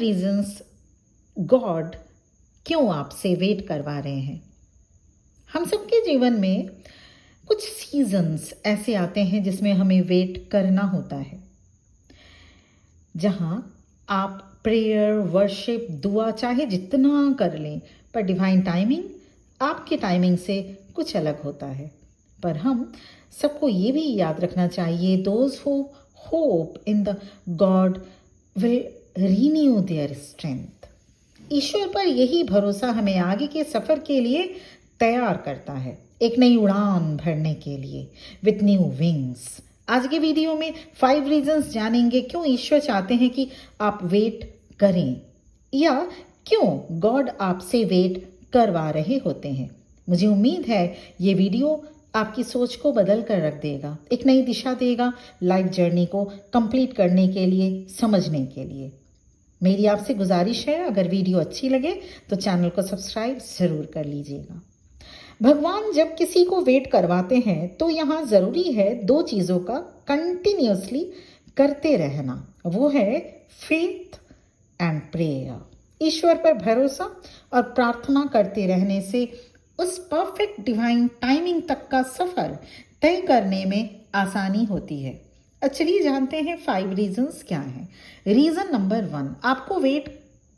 Reasons God क्यों आपसे wait करवा रहे हैं। हम सबके जीवन में कुछ सीजन्स ऐसे आते हैं जिसमें हमें वेट करना होता है, जहां आप प्रेयर, वर्शिप, दुआ चाहे जितना कर लें, पर डिवाइन टाइमिंग आपके टाइमिंग से कुछ अलग होता है। पर हम सबको ये भी याद रखना चाहिए, those who hope in the God will renew their strength. ईश्वर पर यही भरोसा हमें आगे के सफ़र के लिए तैयार करता है, एक नई उड़ान भरने के लिए, विथ न्यू विंग्स। आज के वीडियो में 5 रीजंस जानेंगे क्यों ईश्वर चाहते हैं कि आप वेट करें, या क्यों गॉड आपसे वेट करवा रहे होते हैं। मुझे उम्मीद है ये वीडियो आपकी सोच को बदल कर रख देगा, एक नई दिशा देगा लाइफ जर्नी को कंप्लीट करने के लिए, समझने के लिए। मेरी आपसे गुजारिश है, अगर वीडियो अच्छी लगे तो चैनल को सब्सक्राइब ज़रूर कर लीजिएगा। भगवान जब किसी को वेट करवाते हैं तो यहाँ ज़रूरी है 2 चीज़ों का कंटिन्यूसली करते रहना, वो है फेथ एंड प्रेयर। ईश्वर पर भरोसा और प्रार्थना करते रहने से उस परफेक्ट डिवाइन टाइमिंग तक का सफ़र तय करने में आसानी होती है। चलिए जानते हैं 5 रीजंस क्या हैं। रीज़न नंबर 1, आपको वेट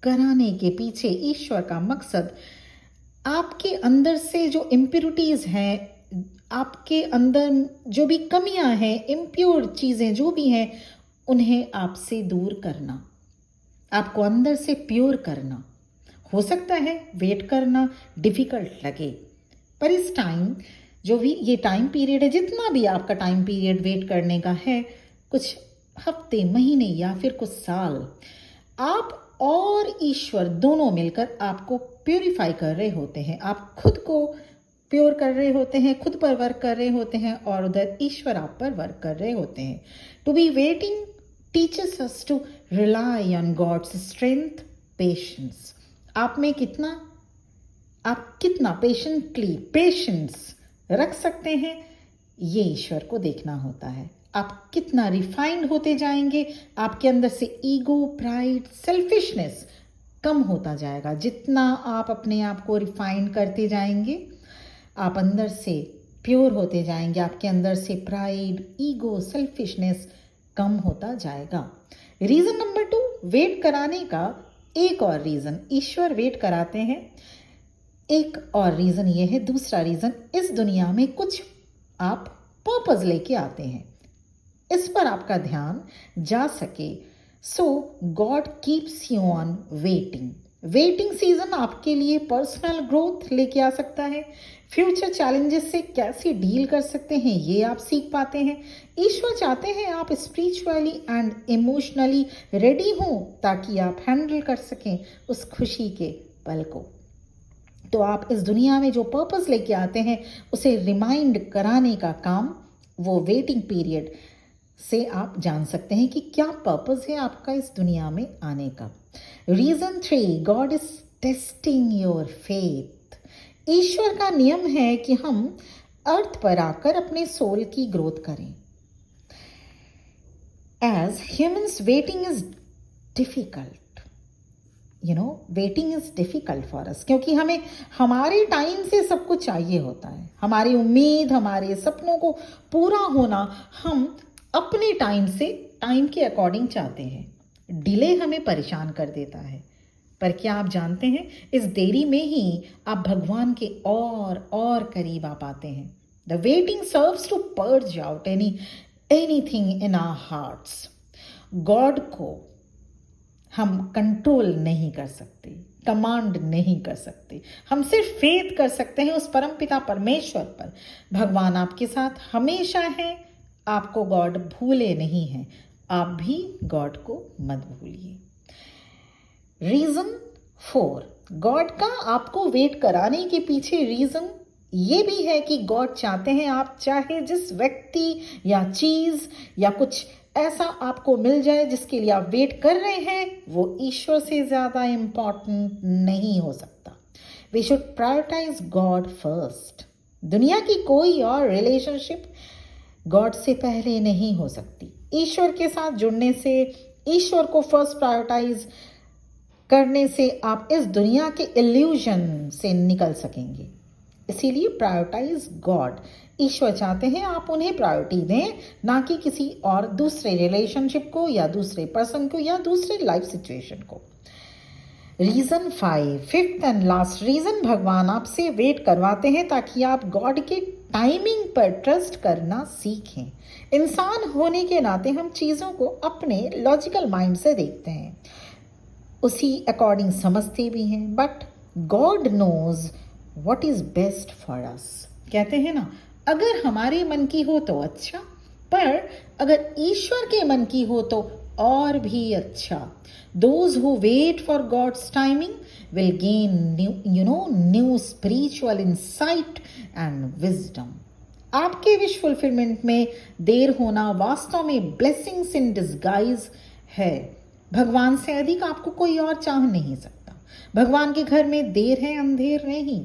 कराने के पीछे ईश्वर का मकसद आपके अंदर से जो इम्प्योरिटीज़ हैं, आपके अंदर जो भी कमियां हैं, इम्प्योर चीज़ें जो भी हैं, उन्हें आपसे दूर करना, आपको अंदर से प्योर करना। हो सकता है वेट करना डिफ़िकल्ट लगे, पर इस टाइम जो भी ये टाइम पीरियड है, जितना भी आपका टाइम पीरियड वेट करने का है, कुछ हफ्ते, महीने या फिर कुछ साल, आप और ईश्वर दोनों मिलकर आपको प्योरीफाई कर रहे होते हैं। आप खुद को प्योर कर रहे होते हैं, खुद पर वर्क कर रहे होते हैं, और उधर ईश्वर आप पर वर्क कर रहे होते हैं। To be waiting teachers us to rely on God's strength, patience. आप कितना पेशेंस रख सकते हैं, ये ईश्वर को देखना होता है। आप कितना रिफाइंड होते जाएंगे, आपके अंदर से ईगो, प्राइड, सेल्फिशनेस कम होता जाएगा। जितना आप अपने आप को रिफाइंड करते जाएंगे, आप अंदर से प्योर होते जाएंगे, आपके अंदर से प्राइड, ईगो, सेल्फिशनेस कम होता जाएगा। रीज़न नंबर 2, वेट कराने का एक और रीज़न, ईश्वर वेट कराते हैं। एक और रीज़न ये है, दूसरा रीज़न, इस दुनिया में कुछ आप पर्पस लेके आते हैं, इस पर आपका ध्यान जा सके। So God keeps you on waiting. Waiting season आपके लिए पर्सनल ग्रोथ लेके आ सकता है। फ्यूचर चैलेंजेस से कैसे डील कर सकते हैं, ये आप सीख पाते हैं। ईश्वर चाहते हैं आप स्पिरिचुअली एंड इमोशनली रेडी हों, ताकि आप हैंडल कर सकें उस खुशी के पल को। तो आप इस दुनिया में जो पर्पस लेके आते हैं, उसे रिमाइंड कराने का काम वो वेटिंग पीरियड से आप जान सकते हैं कि क्या पर्पस है आपका इस दुनिया में आने का। Reason 3, God is testing your faith. ईश्वर का नियम है कि हम अर्थ पर आकर अपने सोल की ग्रोथ करें। As humans waiting is difficult, waiting is difficult for us, क्योंकि हमें हमारे टाइम से सब कुछ चाहिए होता है। हमारी उम्मीद, हमारे सपनों को पूरा होना हम अपने टाइम के अकॉर्डिंग चाहते हैं। डिले हमें परेशान कर देता है, पर क्या आप जानते हैं, इस देरी में ही आप भगवान के और करीब आ पाते हैं। The waiting serves to purge out anything in our hearts. God को हम कंट्रोल नहीं कर सकते, कमांड नहीं कर सकते, हम सिर्फ फेथ कर सकते हैं उस परमपिता परमेश्वर पर। भगवान आपके साथ हमेशा हैं, आपको गॉड भूले नहीं हैं, आप भी गॉड को मत भूलिए। रीज़न 4, गॉड का आपको वेट कराने के पीछे रीज़न ये भी है कि गॉड चाहते हैं आप चाहे जिस व्यक्ति या चीज़ या कुछ ऐसा आपको मिल जाए जिसके लिए आप वेट कर रहे हैं, वो ईश्वर से ज़्यादा इम्पॉर्टेंट नहीं हो सकता। We should prioritise God first. दुनिया की कोई और रिलेशनशिप गॉड से पहले नहीं हो सकती। ईश्वर के साथ जुड़ने से, ईश्वर को फर्स्ट प्रायोरिटाइज करने से आप इस दुनिया के इल्यूजन से निकल सकेंगे। इसीलिए प्रायोरिटाइज गॉड। ईश्वर चाहते हैं आप उन्हें प्रायोरिटी दें, ना कि किसी और दूसरे रिलेशनशिप को या दूसरे पर्सन को या दूसरे लाइफ सिचुएशन को। Reason 5, fifth and last reason, भगवान आपसे वेट करवाते हैं ताकि आप गॉड के टाइमिंग पर ट्रस्ट करना सीखें। इंसान होने के नाते हम चीज़ों को अपने लॉजिकल माइंड से देखते हैं, उसी अकॉर्डिंग समझते भी हैं, but God knows what is best for us. कहते हैं ना, अगर हमारे मन की हो तो अच्छा, पर अगर ईश्वर के मन की हो तो और भी अच्छा। Those who wait for God's timing will gain new spiritual insight and wisdom. आपके विश फुलफिलमेंट में देर होना वास्तव में ब्लेसिंग्स इन डिस्गाइज है। भगवान से अधिक आपको कोई और चाह नहीं सकता। भगवान के घर में देर है, अंधेर नहीं।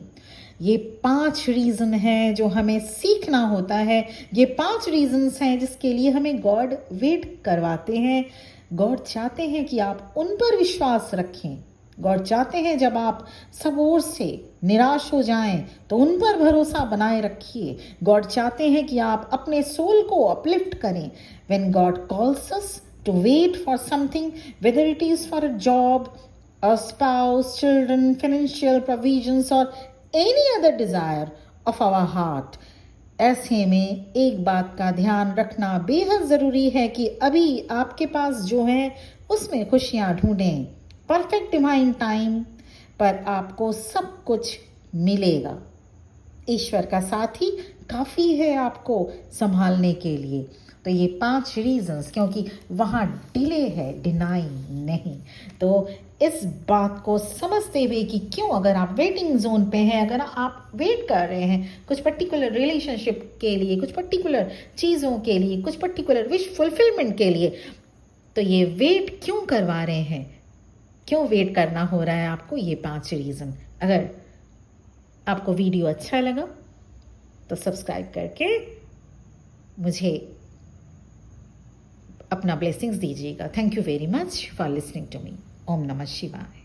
ये 5 रीजन हैं जो हमें सीखना होता है। ये 5 रीजन्स हैं जिसके लिए हमें गॉड वेट करवाते हैं। गॉड चाहते हैं कि आप उन पर विश्वास रखें। गॉड चाहते हैं जब आप सब ओर से निराश हो जाएं तो उन पर भरोसा बनाए रखिए। गॉड चाहते हैं कि आप अपने सोल को अपलिफ्ट करें। When God calls us to wait for something, whether it is for a job, a spouse, children, financial provisions और any other desire of our heart, ऐसे में एक बात का ध्यान रखना बेहद ज़रूरी है कि अभी आपके पास जो है उसमें खुशियाँ ढूंढें। परफेक्ट डिवाइन टाइम पर आपको सब कुछ मिलेगा। ईश्वर का साथ ही काफ़ी है आपको संभालने के लिए। तो ये 5 रीजंस, क्योंकि वहाँ डिले है, डिनाई नहीं। तो इस बात को समझते हुए कि क्यों अगर आप वेटिंग जोन पे हैं, अगर आप वेट कर रहे हैं कुछ पर्टिकुलर रिलेशनशिप के लिए, कुछ पर्टिकुलर चीज़ों के लिए, कुछ पर्टिकुलर विश फुलफिलमेंट के लिए, तो ये वेट क्यों करवा रहे हैं, क्यों वेट करना हो रहा है आपको, ये 5 रीज़न। अगर आपको वीडियो अच्छा लगा तो सब्सक्राइब करके मुझे अपना ब्लेसिंग्स दीजिएगा। Thank you very much for listening to me. ओम नमः शिवाय।